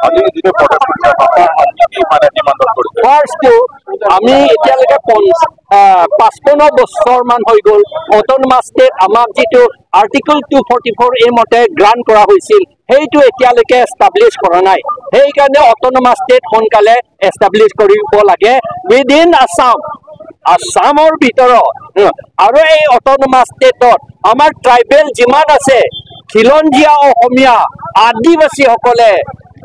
আজি যিটো প্ৰটেষ্ট কৰিছে কি মানে ডিমাণ্ড কৰিছে? ফাৰ্ষ্ট আমি এতিয়ালৈকে 55 বছৰমান হৈ গ'ল অট'নমাছ ষ্টেট আমাক যিটো আৰ্টিকল 244 মতে গ্ৰাণ্ট কৰা হৈছিল সেইটো এতিয়ালৈকে এষ্টাব্লিছ কৰা নাই। সেইকাৰণে অট'নমাছ ষ্টেট সোনকালে এষ্টাব্লিছ কৰিব লাগে উইদিন আসামৰ ভিতৰত। আৰু এই অট'নমাছ ষ্টেটত আমাৰ ট্ৰাইবেল যিমান আছে খিলঞ্জীয়া অসমীয়া আদিবাসীসকলে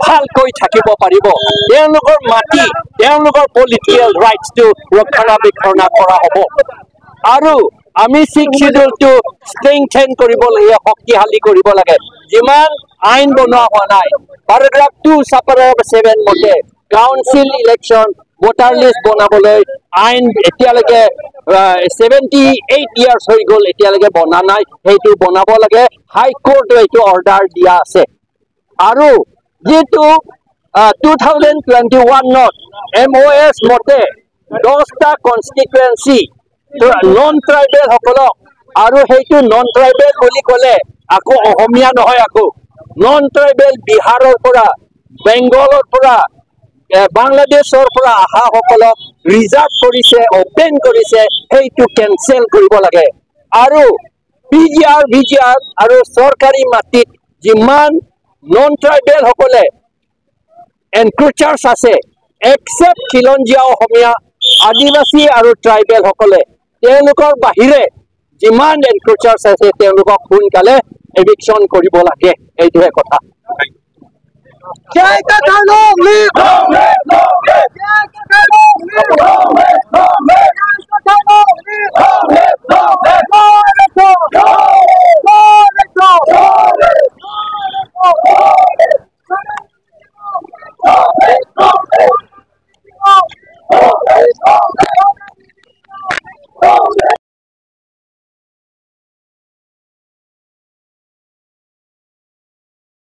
ভালকৈ থাকিব পাৰিব। তেওঁলোকৰ মাটি তেওঁলোকৰ পলিটিকেল ৰাইটছটো ৰক্ষণাবেক্ষণ কৰা হ'ব। আৰু আমি 6th শিডিউলটো ষ্ট্ৰেংথেন কৰিব লাগে, শক্তিশালী কৰিব লাগে। যিমান আইন বনোৱা হোৱা নাই পেৰাগ্ৰাফ 2 ছাবপেৰাগ্ৰাফ 7 মতে কাউন্সিল ইলেকশ্যন ভোটাৰ লিষ্ট বনাবলৈ আইন এতিয়ালৈকে 78 ইয়াৰ্ছ হৈ গ'ল এতিয়ালৈকে বনা নাই। সেইটো বনাব লাগে। হাইকোৰ্টে এইটো অৰ্ডাৰ দিয়া আছে। আৰু যিটো 2021ত MOS মতে 10টা কনষ্টিটুৱেঞ্চি নন ট্ৰাইবেল সকলক, আৰু সেইটো নন ট্ৰাইবেল বুলি ক'লে আকৌ অসমীয়া নহয়, আকৌ নন ট্ৰাইবেল বিহাৰৰ পৰা বেংগলৰ পৰা বাংলাদেশৰ পৰা অহা সকলক ৰিজাৰ্ভ কৰিছে, অপেন কৰিছে, সেইটো কেনচেল কৰিব লাগে। আৰু PGR VGR আৰু চৰকাৰী মাটিত যিমান নন ট্ৰাইবেল সকলে এনক্ৰোচাৰ্ছ আছে এক্সেপ্ট খিলঞ্জীয়া অসমীয়া আদিবাসী আৰু ট্ৰাইবেল সকলে তেওঁলোকৰ বাহিৰে যিমান এনক্ৰোচাৰ্ছ আছে তেওঁলোকক সোনকালে এভিকশ্যন কৰিব লাগে। এইটোহে কথা। Jai Kakano,